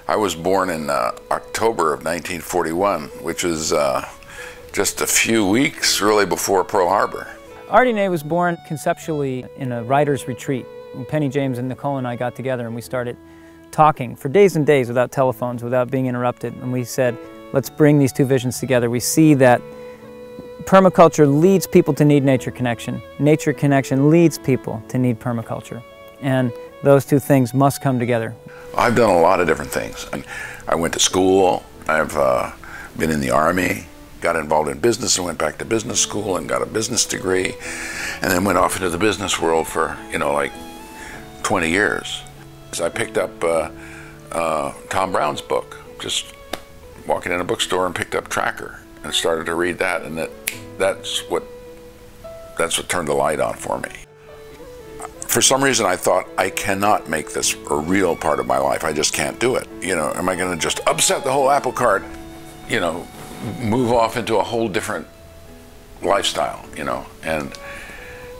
I was born in October of 1941, which was just a few weeks really before Pearl Harbor. RDNA was born conceptually in a writer's retreat. When Penny James and Nicole and I got together and we started talking for days and days without telephones, without being interrupted, and we said, let's bring these two visions together. We see that permaculture leads people to need nature connection. Nature connection leads people to need permaculture. And those two things must come together. I've done a lot of different things. I went to school, I've been in the Army, got involved in business and went back to business school and got a business degree, and then went off into the business world for, like 20 years. So I picked up Tom Brown's book, just walking in a bookstore and picked up Tracker and started to read that, and that's what turned the light on for me. For some reason I thought, I cannot make this a real part of my life. I just can't do it. Am I going to just upset the whole apple cart, move off into a whole different lifestyle, And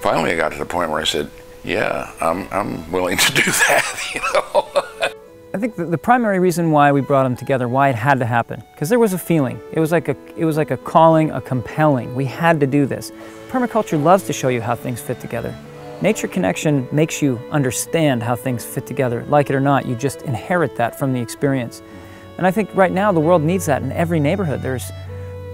finally I got to the point where I said, yeah, I'm willing to do that, I think the primary reason why we brought them together, why it had to happen, because there was a feeling. It was like a calling, a compelling. We had to do this. Permaculture loves to show you how things fit together. Nature connection makes you understand how things fit together. Like it or not, you just inherit that from the experience. And I think right now the world needs that in every neighborhood.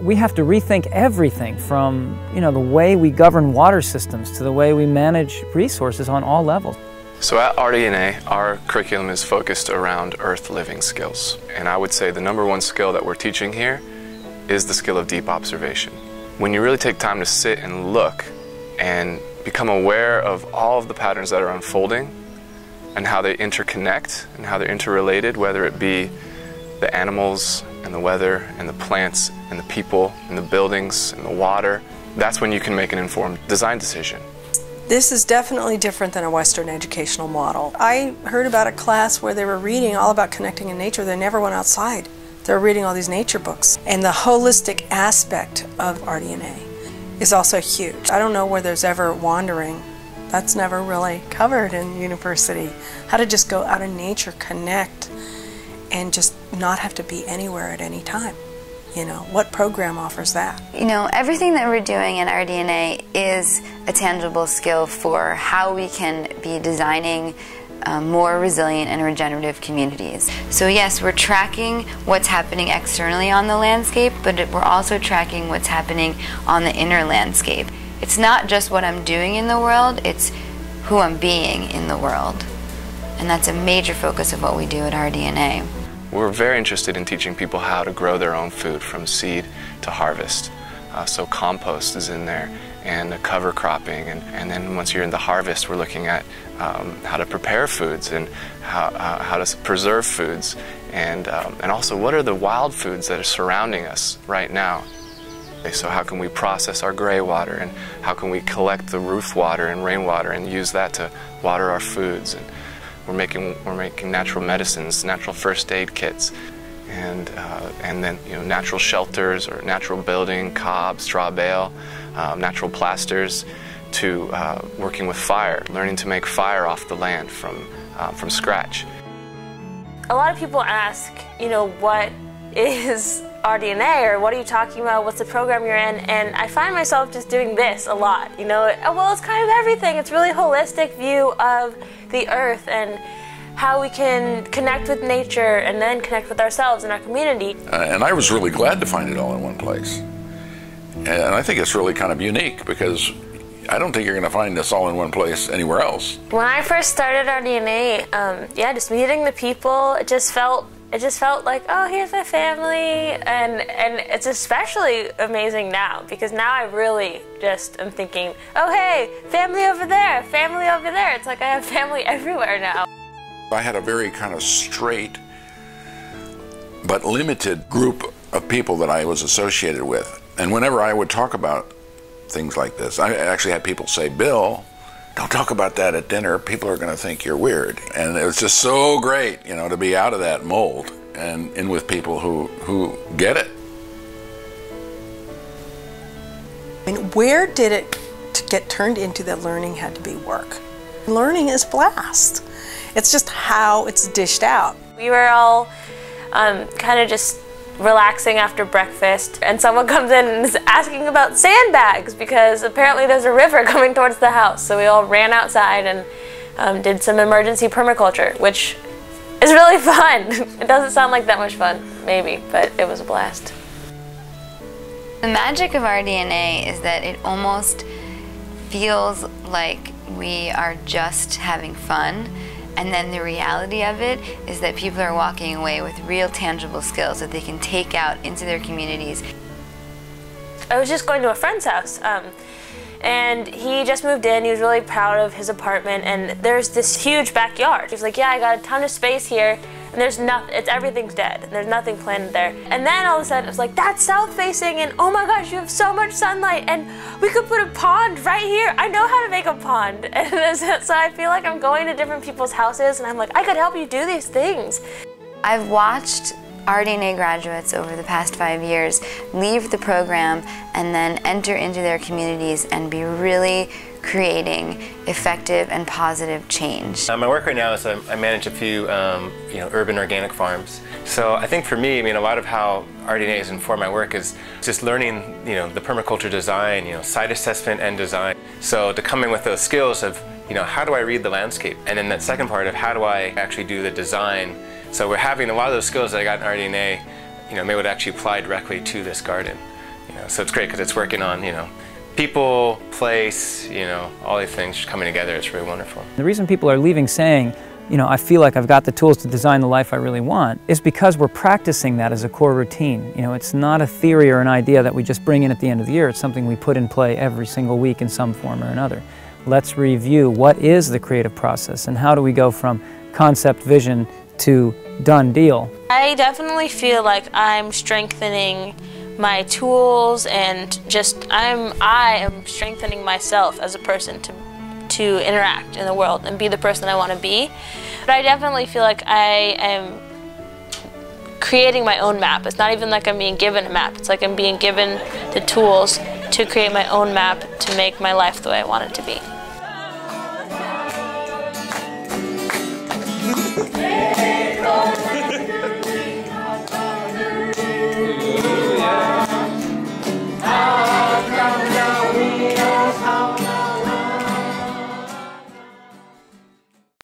We have to rethink everything from the way we govern water systems to the way we manage resources on all levels. So at RDNA, our curriculum is focused around earth living skills. And I would say the #1 skill that we're teaching here is the skill of deep observation. When you really take time to sit and look and become aware of all of the patterns that are unfolding and how they interconnect and how they're interrelated, whether it be the animals and the weather and the plants and the people and the buildings and the water, that's when you can make an informed design decision. This is definitely different than a Western educational model. I heard about a class where they were reading all about connecting in nature. They never went outside. They were reading all these nature books. And the holistic aspect of RDNA is also huge. I don't know where there's ever wandering. That's never really covered in university. How to just go out in nature, connect, and just not have to be anywhere at any time. What program offers that? Everything that we're doing in RDNA is a tangible skill for how we can be designing more resilient and regenerative communities. So yes, we're tracking what's happening externally on the landscape, but we're also tracking what's happening on the inner landscape. It's not just what I'm doing in the world, it's who I'm being in the world. And that's a major focus of what we do at RDNA. We're very interested in teaching people how to grow their own food from seed to harvest. So compost is in there, and cover cropping, and then once you're in the harvest, we're looking at how to prepare foods and how to preserve foods, and also what are the wild foods that are surrounding us right now. So how can we process our gray water, and how can we collect the roof water and rainwater and use that to water our foods. And we're making natural medicines, natural first aid kits, and then natural shelters or natural building, cob, straw bale, natural plasters, to working with fire, learning to make fire off the land from scratch. A lot of people ask, what is RDNA, or what are you talking about? What's the program you're in? And I find myself just doing this a lot. Well, it's kind of everything. It's really a holistic view of the earth and how we can connect with nature and then connect with ourselves and our community. And I was really glad to find it all in one place. And I think it's really kind of unique, because I don't think you're going to find this all in one place anywhere else. When I first started RDNA, just meeting the people, it just felt like, oh, here's my family, and it's especially amazing now, because now I really just am thinking, oh hey, family over there, family over there. It's like I have family everywhere now. I had a very kind of straight but limited group of people that I was associated with, and whenever I would talk about things like this, I actually had people say, Bill, don't talk about that at dinner, people are going to think you're weird. And it was just so great, to be out of that mold and in with people who get it. Where did it get turned into that learning had to be work? Learning is blast. It's just how it's dished out. We were all kind of just relaxing after breakfast, and someone comes in and is asking about sandbags because apparently there's a river coming towards the house. So we all ran outside and did some emergency permaculture, which is really fun. It doesn't sound like that much fun, maybe, but it was a blast. The magic of RDNA is that it almost feels like we are just having fun, and then the reality of it is that people are walking away with real tangible skills that they can take out into their communities. I was just going to a friend's house, and he just moved in. He was really proud of his apartment, and there's this huge backyard. He was like, yeah, I got a ton of space here, and there's nothing, everything's dead, and there's nothing planted there. And then all of a sudden, it was like, that's south facing, and oh my gosh, you have so much sunlight, and we could put a pond right here. I know how to make a pond. And so I feel like I'm going to different people's houses, and I'm like, I could help you do these things. I've watched RDNA graduates over the past 5 years leave the program and then enter into their communities and be really creating effective and positive change. My work right now is I manage a few urban organic farms. So I think for me, a lot of how RDNA has informed my work is just learning the permaculture design, site assessment and design. So to come in with those skills of how do I read the landscape, and then that second part of how do I actually do the design. So we're having a lot of those skills that I got in RDNA, maybe would actually apply directly to this garden. So it's great because it's working on, people, place, all these things just coming together. It's really wonderful. The reason people are leaving saying, I feel like I've got the tools to design the life I really want, is because we're practicing that as a core routine. It's not a theory or an idea that we just bring in at the end of the year. It's something we put in play every single week in some form or another. Let's review what is the creative process and how do we go from concept, vision to done deal. I definitely feel like I'm strengthening my tools, and I am strengthening myself as a person to interact in the world and be the person I want to be. But I definitely feel like I am creating my own map. It's not even like I'm being given a map. It's like I'm being given the tools to create my own map to make my life the way I want it to be.